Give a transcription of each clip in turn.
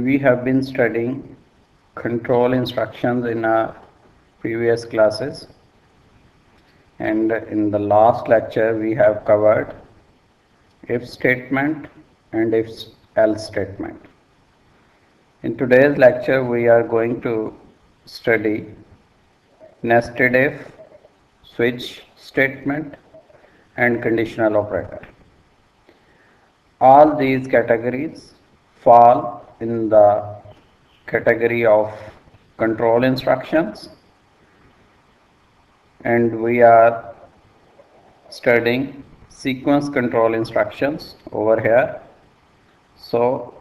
We have been studying control instructions in our previous classes, and in the last lecture we have covered if statement and if else statement. In today's lecture we are going to study nested if, switch statement and conditional operator. All these categories fall in the category of control instructions, and we are studying sequence control instructions over here. So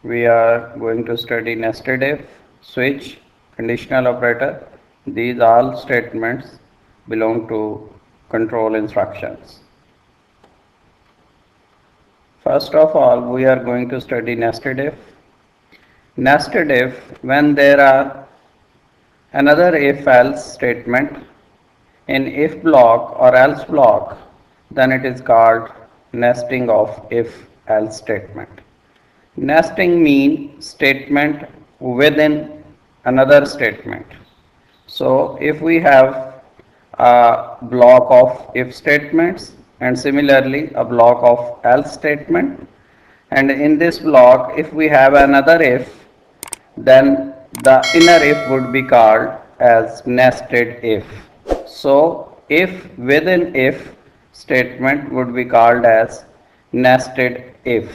we are going to study nested if, switch, conditional operator. These all statements belong to control instructions. First of all, we are going to study nested if. Nested if, when there are another if else statement in if block or else block, then it is called nesting of if else statement. Nesting means statement within another statement. So if we have a block of if statements and similarly a block of else statement, and in this block if we have another if, then the inner if would be called as nested if. So if within if statement would be called as nested if.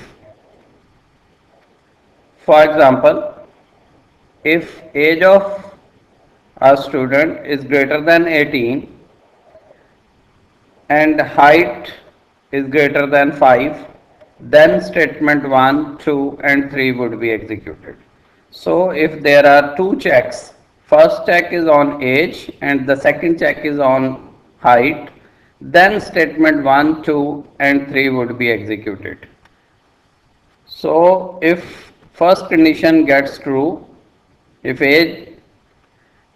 For example, if age of a student is greater than 18 and height is greater than 5, then statement 1, 2 and 3 would be executed. So if there are two checks, first check is on age and the second check is on height, then statement 1, 2 and 3 would be executed. So if first condition gets true, if age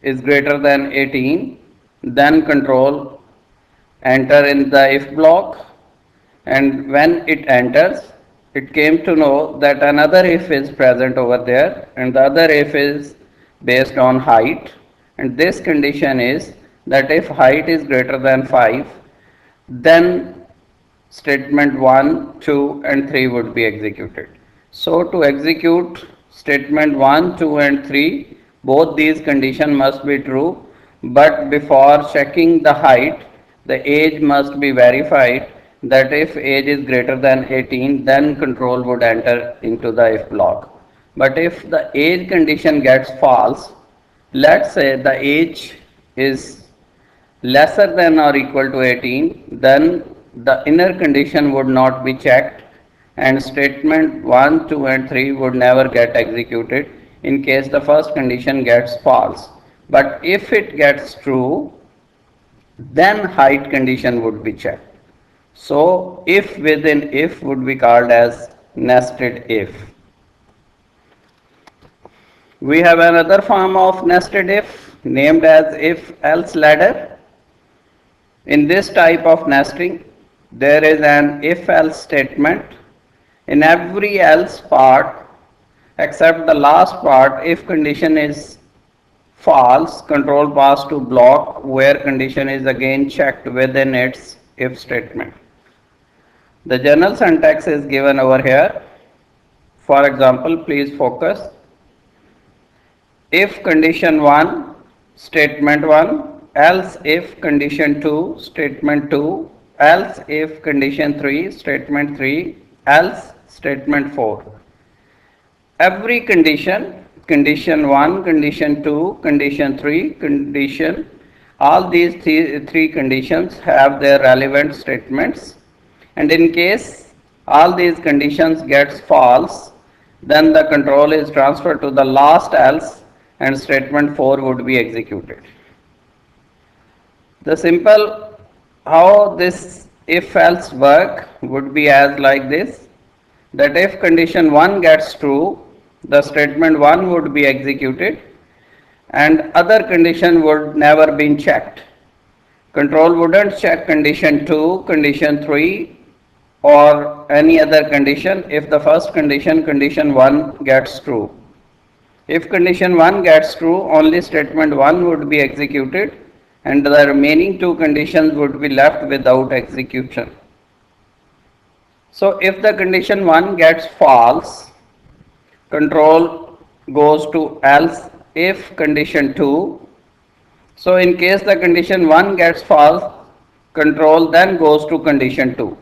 is greater than 18, then control enter in the if block, and when it enters, it came to know that another if is present over there and the other if is based on height, and this condition is that if height is greater than 5, then statement 1, 2 and 3 would be executed. So to execute statement 1, 2 and 3, both these conditions must be true, but before checking the height, the age must be verified, that if age is greater than 18, then control would enter into the if block. But if the age condition gets false, let's say the age is lesser than or equal to 18, then the inner condition would not be checked and statement 1, 2 and 3 would never get executed in case the first condition gets false. But if it gets true, then height condition would be checked. So if within if would be called as nested if. We have another form of nested if named as if else ladder. In this type of nesting, there is an if else statement in every else part except the last part. If condition is false, control pass to block where condition is again checked within its if statement. The general syntax is given over here. For example, please focus. If condition 1, statement 1, else if condition 2, statement 2, else if condition 3, statement 3, else statement 4. Every condition, condition 1, condition 2, condition 3, condition, all these three conditions have their relevant statements, and in case all these conditions gets false, then the control is transferred to the last else and statement 4 would be executed. The simple how this if else work would be as like this, that if condition 1 gets true, the statement 1 would be executed and other condition would never been checked. Control wouldn't check condition 2, condition 3 or any other condition if the first condition, condition 1, gets true. If condition 1 gets true, only statement 1 would be executed and the remaining two conditions would be left without execution. So if the condition 1 gets false, control goes to else if condition 2. So in case the condition 1 gets false, control then goes to condition 2.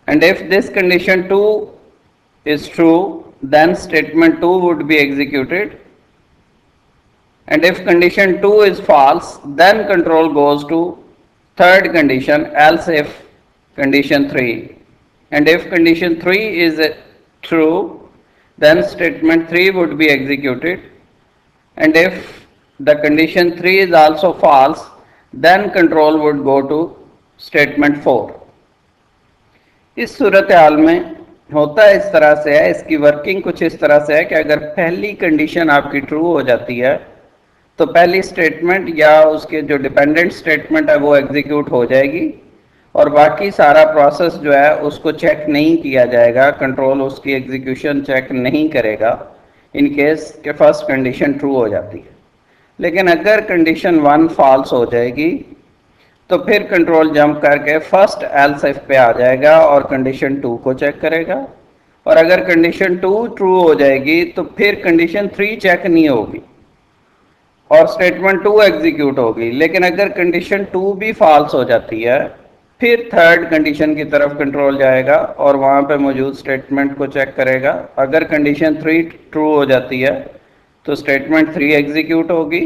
And if this condition 2 is true, then statement 2 would be executed. And if condition 2 is false, then control goes to third condition, else if condition 3. And if condition 3 is true, then statement 3 would be executed. And if the condition 3 is also false, then control would go to statement 4. इस सूरत हाल में होता इस तरह से है, इसकी working कुछ इस तरह से है कि अगर पहली कंडीशन आपकी ट्रू हो जाती है तो पहली स्टेटमेंट या उसके जो डिपेंडेंट स्टेटमेंट है वो एग्जीक्यूट हो जाएगी और बाकी सारा प्रोसेस जो है उसको चेक नहीं किया जाएगा, कंट्रोल उसकी एग्जीक्यूशन चेक नहीं करेगा इन केस के फर्स्ट कंडीशन ट्रू हो जाती है. लेकिन अगर कंडीशन 1 फॉल्स हो जाएगी तो फिर कंट्रोल जंप करके फर्स्ट एल्स इफ पे आ जाएगा और कंडीशन 2 को चेक करेगा. और अगर कंडीशन 2 ट्रू हो जाएगी तो फिर कंडीशन 3 चेक नहीं होगी और स्टेटमेंट 2 एग्जीक्यूट होगी. लेकिन अगर कंडीशन 2 भी फॉल्स हो जाती है फिर थर्ड कंडीशन की तरफ कंट्रोल जाएगा और वहां पे मौजूद स्टेटमेंट को चेक करेगा. अगर कंडीशन 3 ट्रू हो जाती है तो स्टेटमेंट 3 एग्जीक्यूट होगी.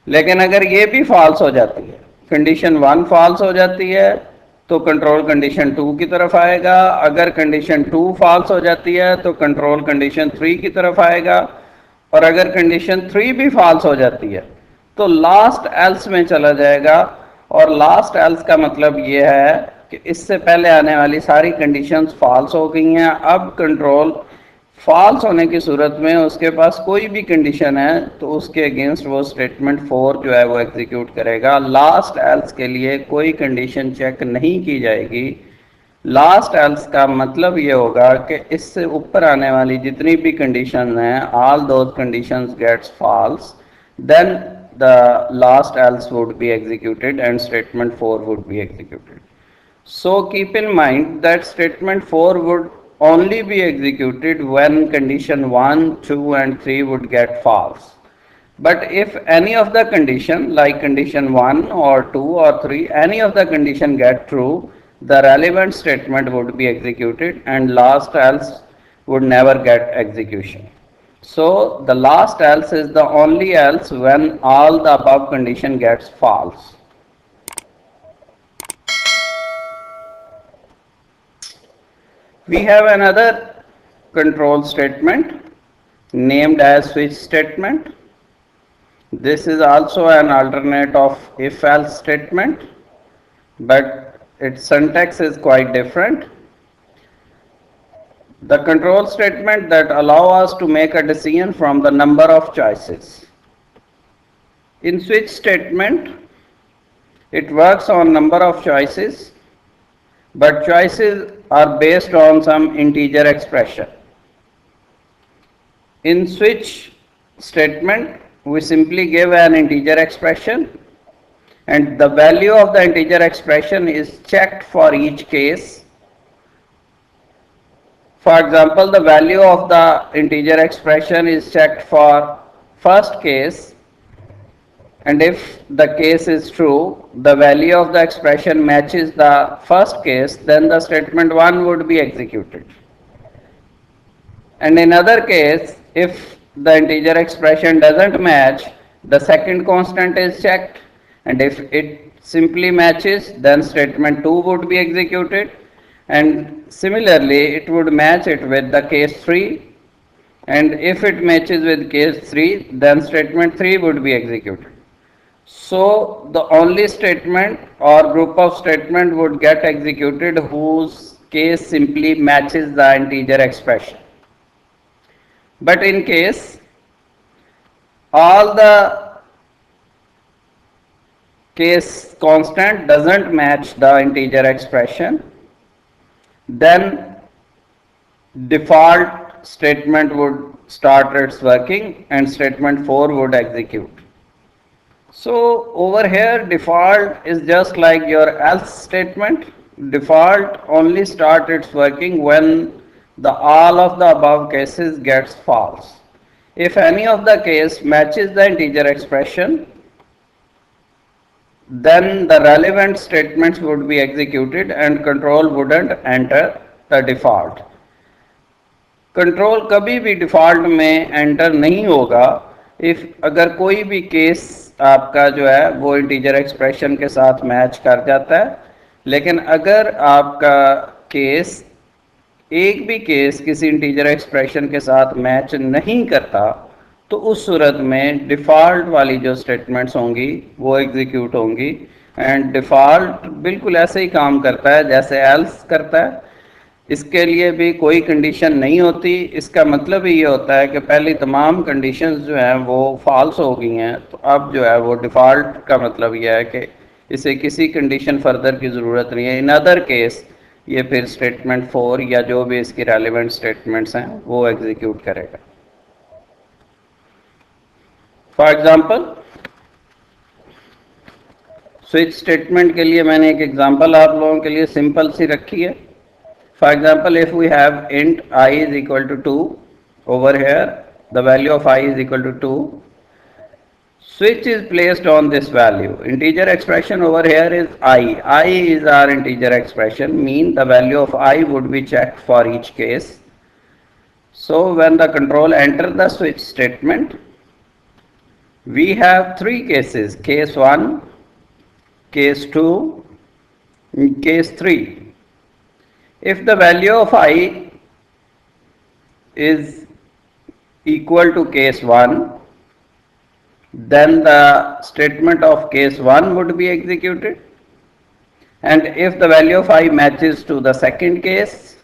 लेकिन अगर ये भी फॉल्स हो जाती है, कंडीशन 1 फॉल्स हो जाती है तो कंट्रोल कंडीशन 2 की तरफ आएगा. अगर कंडीशन 2 फॉल्स हो जाती है तो कंट्रोल कंडीशन 3 की तरफ आएगा. और अगर कंडीशन 3 भी फॉल्स हो जाती है तो लास्ट एल्स में चला जाएगा. और लास्ट एल्स का मतलब ये है कि इससे पहले आने वाली सारी कंडीशंस फॉल्स हो गई हैं. अब कंट्रोल फॉल्स होने की सूरत में उसके पास कोई भी कंडीशन है तो उसके अगेंस्ट वो स्टेटमेंट 4 जो है वो एग्जीक्यूट करेगा. लास्ट एल्स के लिए कोई कंडीशन चेक नहीं की जाएगी. लास्ट एल्स का मतलब ये होगा कि इससे ऊपर आने वाली जितनी भी कंडीशन हैं, all those conditions gets falls, then the last else would be executed and statement 4 would be executed. So keep in mind that statement 4 would only be executed when condition 1, 2 and 3 would get false. But if any of the condition like condition 1 or 2 or 3, any of the condition get true, the relevant statement would be executed and last else would never get execution. So the last else is the only else when all the above condition gets false. We have another control statement named as switch statement. This is also an alternate of if else statement, but its syntax is quite different. The control statement that allow us to make a decision from the number of choices. In switch statement, it works on number of choices, but choices are based on some integer expression. In switch statement, we simply give an integer expression and the value of the integer expression is checked for each case. For example, the value of the integer expression is checked for first case, and if the case is true, the value of the expression matches the first case, then the statement 1 would be executed. And in other case, if the integer expression doesn't match, the second constant is checked, and if it simply matches, then statement 2 would be executed. And similarly it would match it with the case 3, and if it matches with case 3 then statement 3 would be executed. So the only statement or group of statement would get executed whose case simply matches the integer expression. But in case all the case constant doesn't match the integer expression, then default statement would start its working and statement 4 would execute. So over here default is just like your else statement. Default only start its working when the all of the above cases gets false. If any of the case matches the integer expression, then the relevant statements would be executed and control wouldn't enter the default. Control कभी भी default में enter नहीं होगा if अगर कोई भी case आपका जो है वो इंटीजर एक्सप्रेशन के साथ मैच कर जाता है, लेकिन अगर आपका केस एक भी केस किसी इंटीजर एक्सप्रेशन के साथ मैच नहीं करता तो उस सूरत में डिफ़ॉल्ट वाली जो स्टेटमेंट्स होंगी वो एग्जीक्यूट होंगी। एंड डिफ़ॉल्ट बिल्कुल ऐसे ही काम करता है जैसे एल्स करता है, इसके लिए भी कोई कंडीशन नहीं होती। इसका मतलब ही ये होता है कि पहली तमाम कंडीशंस जो हैं वो फॉल्स हो गई हैं, तो अब जो है वो डिफ़ॉल्ट का मतलब ये है कि इसे किसी कंडीशन फर्दर की ज़रूरत नहीं है। इन अदर केस ये फिर स्टेटमेंट 4 या जो भी इसकी रेलिवेंट स्टेटमेंट्स हैं वो एग्जीक्यूट करेगा। फॉर एग्जांपल स्विच स्टेटमेंट के लिए मैंने एक एग्जांपल आप लोगों के लिए सिंपल सी रखी है। For example, if we have int I is equal to 2, over here the value of I is equal to 2, switch is placed on this value. Integer expression over here is I is our integer expression, mean the value of I would be checked for each case. So when the control enter the switch statement, we have three cases: case 1, case 2, and case 3. If the value of I is equal to case 1, then the statement of case 1 would be executed, and if the value of I matches to the second case,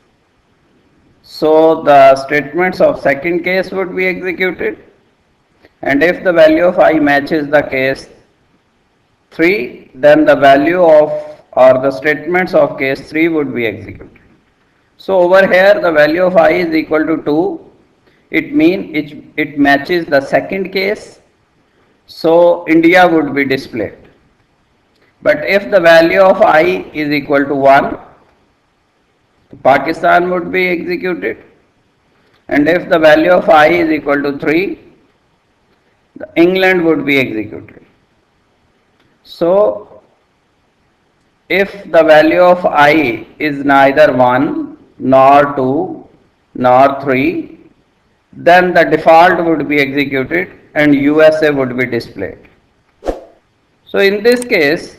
so the statements of second case would be executed, and if the value of I matches the case 3, then the value of or the statements of case 3 would be executed. So over here the value of I is equal to 2, it means it matches the second case, so India would be displayed. But if the value of I is equal to 1, Pakistan would be executed, and if the value of I is equal to 3, England would be executed. So if the value of I is neither 1 nor 2 nor 3, then the default would be executed and USA would be displayed. So in this case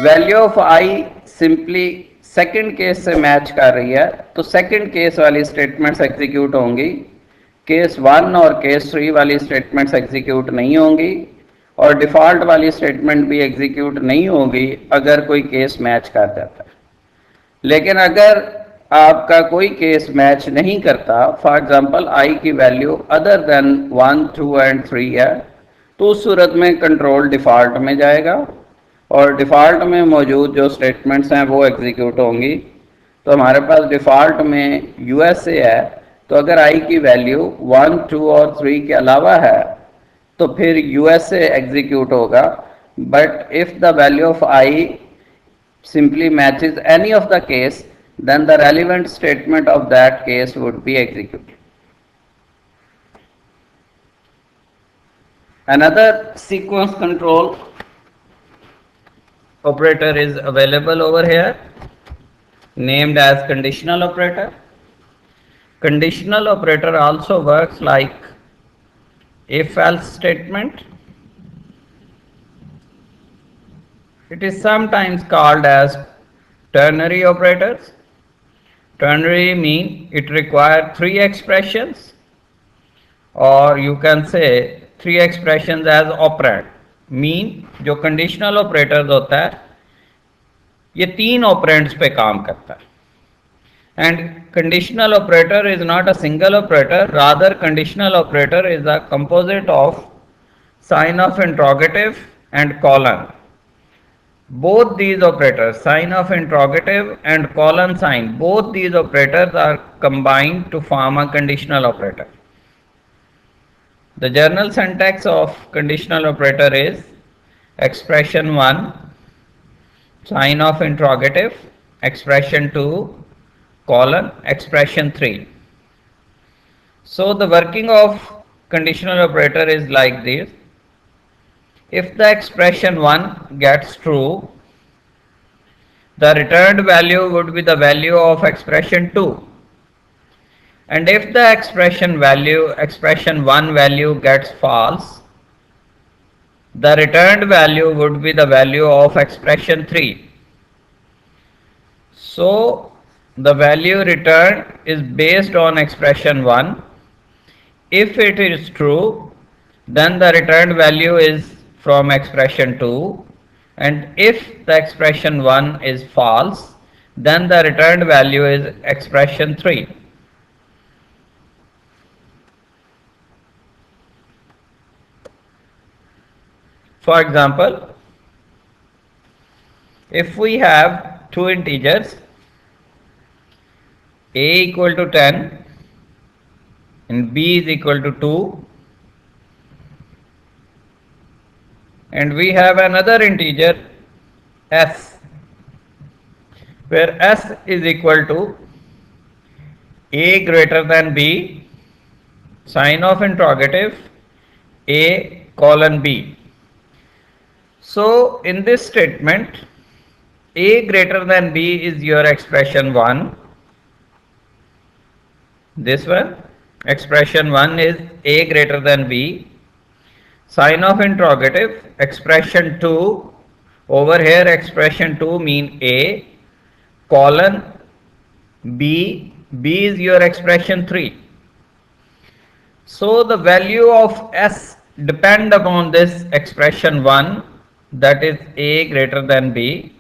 value of I simply second case से match कर रही है, तो second case वाली statements execute होंगी, case 1 और case 3 वाली statements execute नहीं होंगी, और डिफ़ॉल्ट वाली स्टेटमेंट भी एग्जीक्यूट नहीं होगी अगर कोई केस मैच कर जाता है। लेकिन अगर आपका कोई केस मैच नहीं करता, फॉर एग्जांपल आई की वैल्यू अदर देन 1, 2 एंड 3 है, तो उस सूरत में कंट्रोल डिफ़ॉल्ट में जाएगा और डिफ़ॉल्ट में मौजूद जो स्टेटमेंट्स हैं वो एग्जीक्यूट होंगी। तो हमारे पास डिफ़ॉल्ट में यूएसए है, तो अगर आई की वैल्यू 1, 2 और 3 के अलावा है तो फिर यूएसए एग्जीक्यूट होगा। But if the value of I simply matches any of the case, then the relevant statement of that case would be executed. Another sequence control operator is available over here, named as conditional operator. Conditional operator also works like if-else statement. It is sometimes called as ternary operators. Ternary mean it requires three expressions, or you can say three expressions as operand. Mean जो conditional operators होता है ये तीन operands पे काम करता है. And conditional operator is not a single operator, rather conditional operator is a composite of sign of interrogative and colon. both these operators, sign of interrogative and colon sign, both these operators are combined to form a conditional operator. The general syntax of conditional operator is expression 1, sign of interrogative, expression 2, colon, expression 3. So the working of conditional operator is like this. If the expression 1 gets true, the returned value would be the value of expression 2. And if the expression 1 value gets false, the returned value would be the value of expression 3. So the value returned is based on expression 1. If it is true, then the returned value is from expression 2, and if the expression 1 is false, then the returned value is expression 3. For example, if we have two integers a equal to 10 and b is equal to 2, and we have another integer s where s is equal to a greater than b, sign of interrogative, a colon b. So in this statement, a greater than b is your expression 1. This one, expression 1 is a greater than b. Sign of interrogative, expression 2, over here expression 2 mean a, colon b, b is your expression 3. So the value of s depend upon this expression 1, that is a greater than b.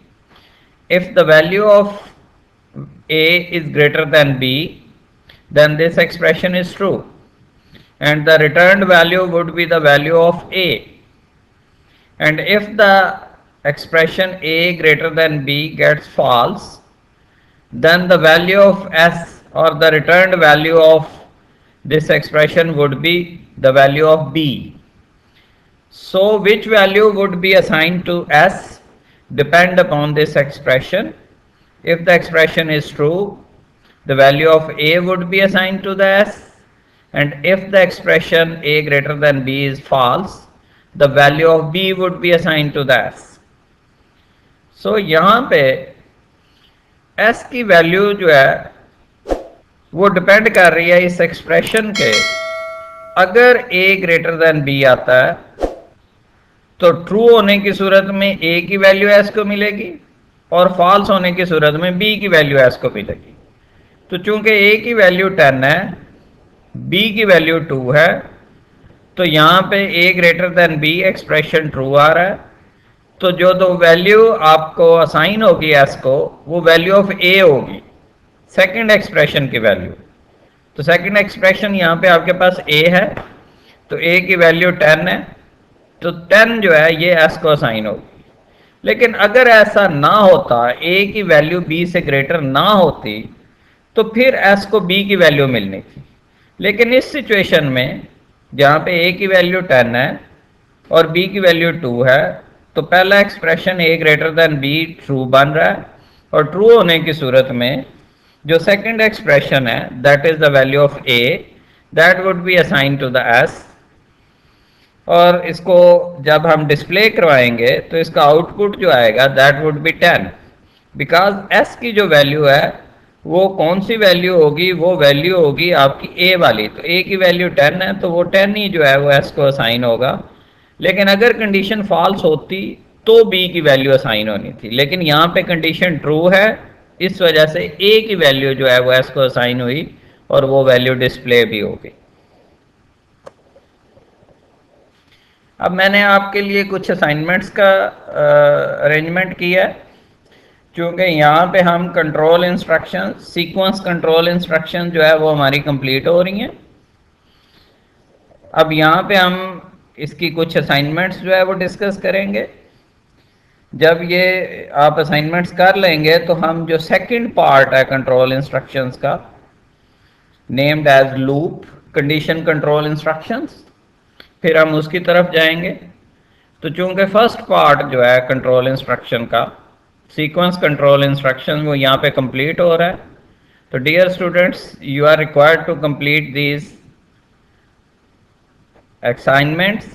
If the value of a is greater than b, then this expression is true, and the returned value would be the value of a. And if the expression a greater than b gets false, then the value of s, or the returned value of this expression, would be the value of b. So which value would be assigned to s depend upon this expression. If the expression is true, the value of a would be assigned to the s, and if the expression a greater than b is false, the value of b would be assigned to the s. So यहाँ पे s की value जो है वो depend कर रही है इस एक्सप्रेशन के. अगर a ग्रेटर देन b आता है तो ट्रू होने की सूरत में a की वैल्यू s को मिलेगी और फॉल्स होने की सूरत में b की वैल्यू s को मिलेगी. तो चूंकि a की वैल्यू 10 है, b की वैल्यू 2 है, तो यहाँ पे a greater than b expression true आ रहा है. तो जो दो वैल्यू आपको असाइन होगी s को, वो वैल्यू ऑफ a होगी, सेकंड एक्सप्रेशन की वैल्यू. तो सेकंड एक्सप्रेशन यहाँ पे आपके पास a है, तो a की वैल्यू 10 है, तो 10 जो है ये s को असाइन होगी. लेकिन अगर ऐसा ना होता, a की वैल्यू b से ग्रेटर ना होती, तो फिर s को b की वैल्यू मिलनी थी. लेकिन इस सिचुएशन में जहाँ पे a की वैल्यू 10 है और b की वैल्यू 2 है, तो पहला expression a greater than b true बन रहा है, और ट्रू होने की सूरत में जो सेकंड एक्सप्रेशन है, that is the value of a, that would be assigned to the s. और इसको जब हम डिस्प्ले करवाएंगे तो इसका आउटपुट जो आएगा that would B 10, because s की जो वैल्यू है वो कौन सी वैल्यू होगी, वो वैल्यू होगी आपकी a वाली. तो a की वैल्यू 10 है, तो वो 10 ही जो है वो s को असाइन होगा. लेकिन अगर कंडीशन फॉल्स होती तो b की वैल्यू असाइन होनी थी. लेकिन यहाँ पे कंडीशन ट्रू है, इस वजह से a की वैल्यू जो है वो s को असाइन हुई और वो वैल्यू डिस्प्ले भी होगी. अब मैंने आपके लिए कुछ असाइनमेंट्स का अरेंजमेंट किया है, क्योंकि यहाँ पे हम control instruction, sequence control instruction जो है वो हमारी कंप्लीट हो रही हैं. अब यहाँ पे हम इसकी कुछ असाइनमेंट्स जो है वो डिस्कस करेंगे. जब ये आप असाइनमेंट्स कर लेंगे तो हम जो सेकंड पार्ट है कंट्रोल इंस्ट्रक्शंस का, named as loop condition control instructions, फिर हम उसकी तरफ जाएंगे। तो चूंकि फर्स्ट पार्ट जो है कंट्रोल इंस्ट्रक्शन का, सीक्वेंस कंट्रोल इंस्ट्रक्शन, वो यहाँ पे कंप्लीट हो रहा है। तो dear students, you are required to complete these assignments